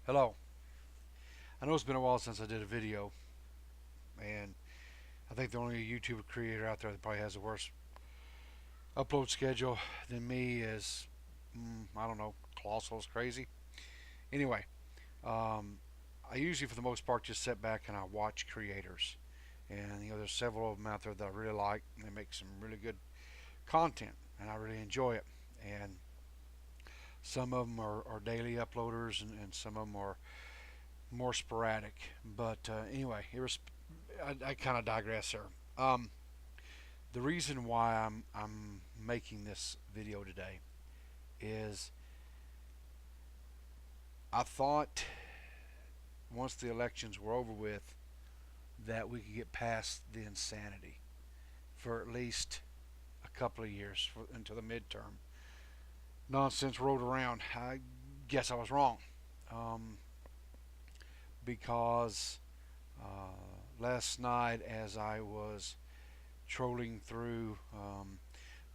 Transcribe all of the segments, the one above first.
Hello. I know it's been a while since I did a video, and I think the only YouTube creator out there that probably has a worse upload schedule than me is, I don't know, Colossal's crazy. Anyway, I usually, for the most part, just sit back and I watch creators. And, there's several of them out there that I really like, and they make some really good content, and I really enjoy it. And some of them are daily uploaders, and some of them are more sporadic. But anyway, I kind of digress here. The reason why I'm making this video today is I thought once the elections were over with that we could get past the insanity for at least a couple of years until the midterm nonsense rolled around. I guess I was wrong, because last night as I was trolling through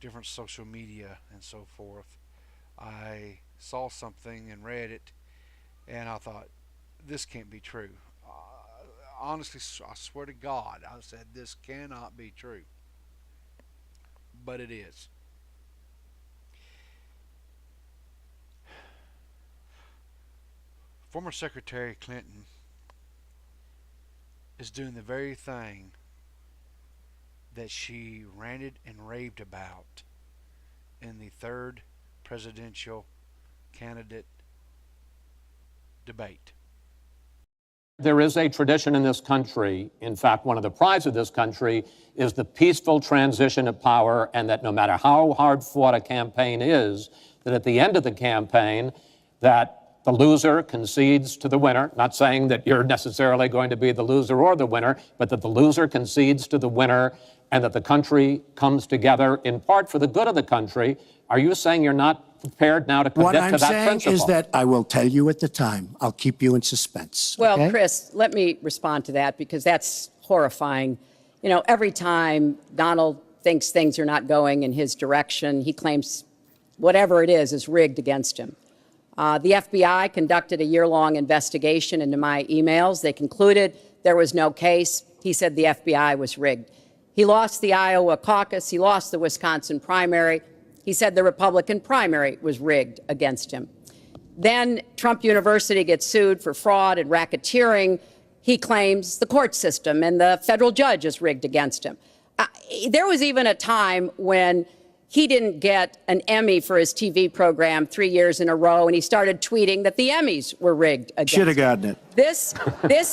different social media and so forth, I saw something and read it, and I thought, this can't be true. Honestly, I swear to God, I said, this cannot be true. But it is. Former Secretary Clinton is doing the very thing that she ranted and raved about in the third presidential candidate debate. There is a tradition in this country, in fact, one of the prides of this country is the peaceful transition of power, and that no matter how hard fought a campaign is, that at the end of the campaign, that the loser concedes to the winner, not saying that you're necessarily going to be the loser or the winner, but that the loser concedes to the winner and that the country comes together in part for the good of the country. Are you saying you're not prepared now to commit to that principle? What I'm saying is that I will tell you at the time. I'll keep you in suspense. Well, okay? Chris, let me respond to that because that's horrifying. Every time Donald thinks things are not going in his direction, he claims whatever it is rigged against him. The FBI conducted a year-long investigation into my emails. They concluded there was no case. He said the FBI was rigged. He lost the Iowa caucus. He lost the Wisconsin primary. He said the Republican primary was rigged against him. Then Trump University gets sued for fraud and racketeering. He claims the court system and the federal judge is rigged against him. There was even a time when he didn't get an Emmy for his TV program 3 years in a row, and he started tweeting that the Emmys were rigged against him. Should have gotten it. This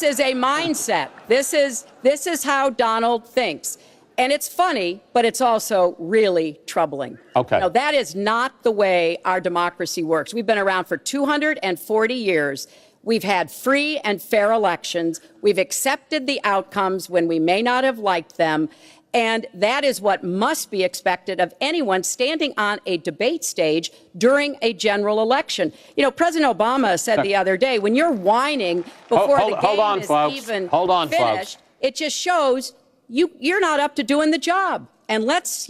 is a mindset. This is how Donald thinks. And it's funny, but it's also really troubling. Okay. That is not the way our democracy works. We've been around for 240 years. We've had free and fair elections. We've accepted the outcomes when we may not have liked them. And that is what must be expected of anyone standing on a debate stage during a general election. President Obama said the other day, when you're whining before the game is even finished, it just shows you're not up to doing the job. And let's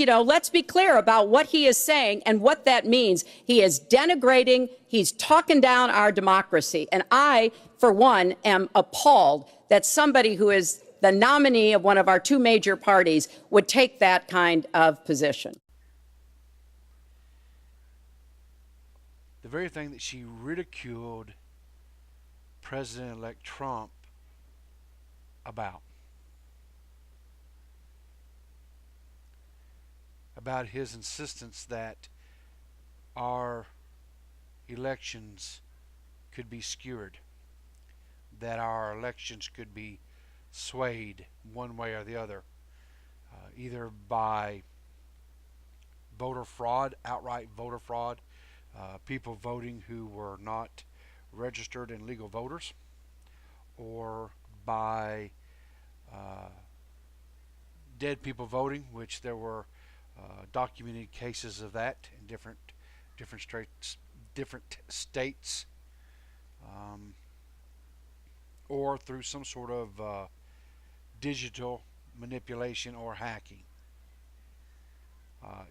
be clear about what he is saying and what that means. He is denigrating, he's talking down our democracy. And I, for one, am appalled that somebody who is the nominee of one of our two major parties would take that kind of position. The very thing that she ridiculed President-elect Trump about his insistence that our elections could be skewered, that our elections could be swayed one way or the other, either by voter fraud, outright voter fraud, people voting who were not registered and legal voters, or by dead people voting, which there were documented cases of that in different states, or through some sort of digital manipulation or hacking.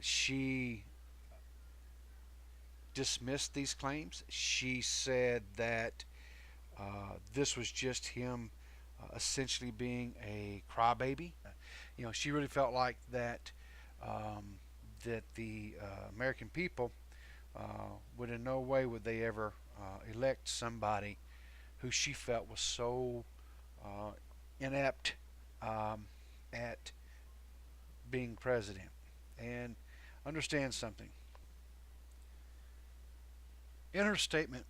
She dismissed these claims. She said that this was just him essentially being a crybaby. She really felt like um, that the American people would in no way would they ever elect somebody who she felt was so uh, inept um, at being president. And understand something. In her statement,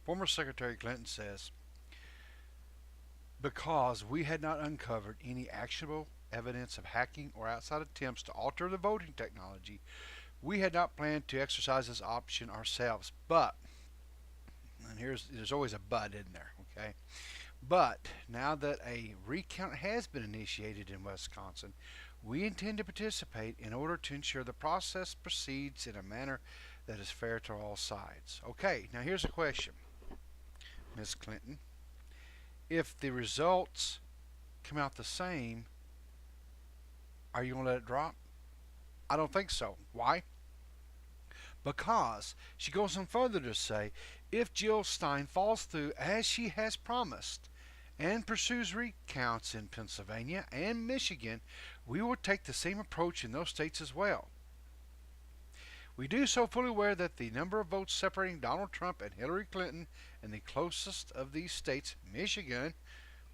former Secretary Clinton says, because we had not uncovered any actionable evidence of hacking or outside attempts to alter the voting technology, we had not planned to exercise this option ourselves. But, and there's always a but in there, okay? But now that a recount has been initiated in Wisconsin, we intend to participate in order to ensure the process proceeds in a manner that is fair to all sides. Okay, now here's a question, Ms. Clinton. If the results come out the same, are you going to let it drop? I don't think so. Why? Because she goes on further to say, if Jill Stein falls through as she has promised and pursues recounts in Pennsylvania and Michigan, we will take the same approach in those states as well. We do so fully aware that the number of votes separating Donald Trump and Hillary Clinton in the closest of these states, Michigan,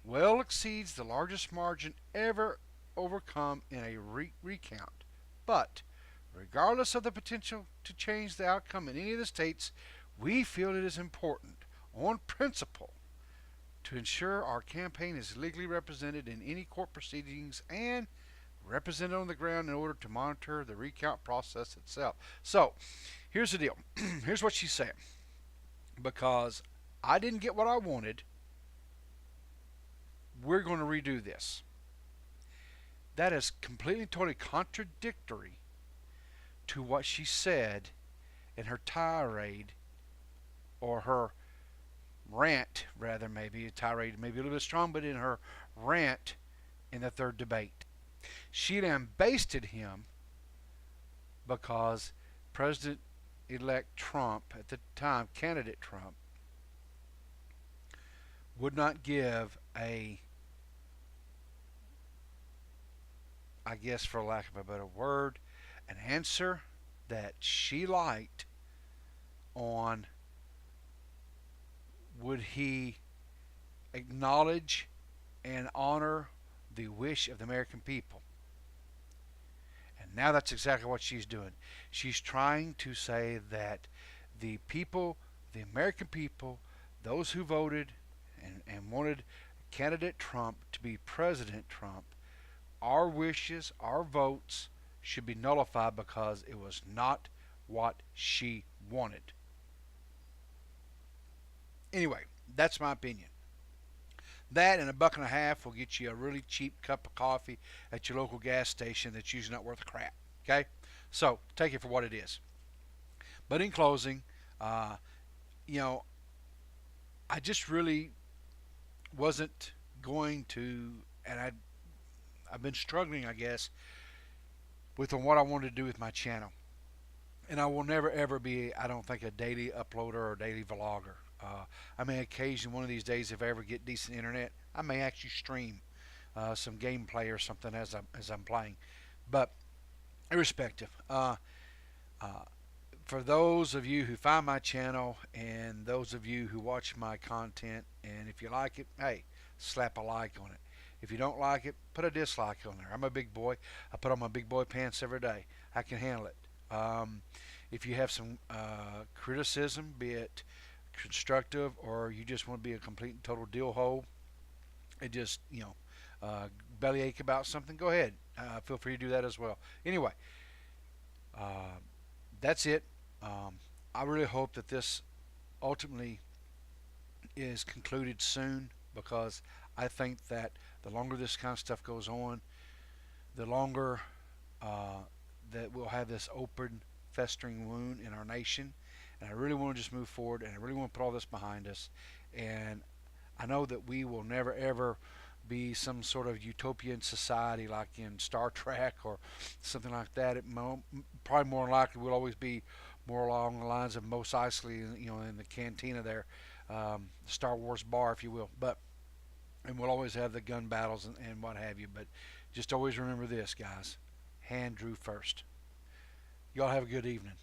well exceeds the largest margin ever overcome in a recount. But, regardless of the potential to change the outcome in any of the states, we feel it is important, on principle, to ensure our campaign is legally represented in any court proceedings and represented on the ground in order to monitor the recount process itself. So, here's the deal. Here's what she said. Because I didn't get what I wanted, we're going to redo this. That is completely, totally contradictory to what she said in her tirade, or her rant, rather, maybe a tirade, maybe a little bit strong, but in her rant in the third debate. She lambasted him because President elect Trump, at the time, candidate Trump, would not give I guess for lack of a better word, an answer that she liked on would he acknowledge and honor the wish of the American people. And now that's exactly what she's doing. She's trying to say that the people, the American people, those who voted and wanted candidate Trump to be President Trump, our wishes, our votes should be nullified because it was not what she wanted. Anyway, that's my opinion. That and $1.50 will get you a really cheap cup of coffee at your local gas station that's usually not worth a crap. Okay? So, take it for what it is. But in closing, uh, you know, I just really wasn't going to, and I've been struggling, I guess, with what I wanted to do with my channel. And I will never ever be, I don't think, a daily uploader or daily vlogger. I may occasionally, one of these days, if I ever get decent internet, I may actually stream some gameplay or something as I'm playing. But irrespective, uh, for those of you who find my channel and those of you who watch my content, and if you like it, hey, slap a like on it. If you don't like it, put a dislike on there. I'm a big boy. I put on my big boy pants every day. I can handle it. If you have some criticism, be it constructive or you just want to be a complete and total deal hole, and just, bellyache about something, go ahead. Feel free to do that as well. Anyway, uh, that's it. I really hope that this ultimately is concluded soon, because I think that the longer this kind of stuff goes on, the longer that we'll have this open, festering wound in our nation. And I really want to just move forward, and I really want to put all this behind us. And I know that we will never ever be some sort of utopian society like in Star Trek or something like that. Probably more likely will always be more along the lines of Mos Eisley, in the cantina there, Star Wars bar, if you will. And we'll always have the gun battles and what have you. But just always remember this, guys: hand drew first. Y'all have a good evening.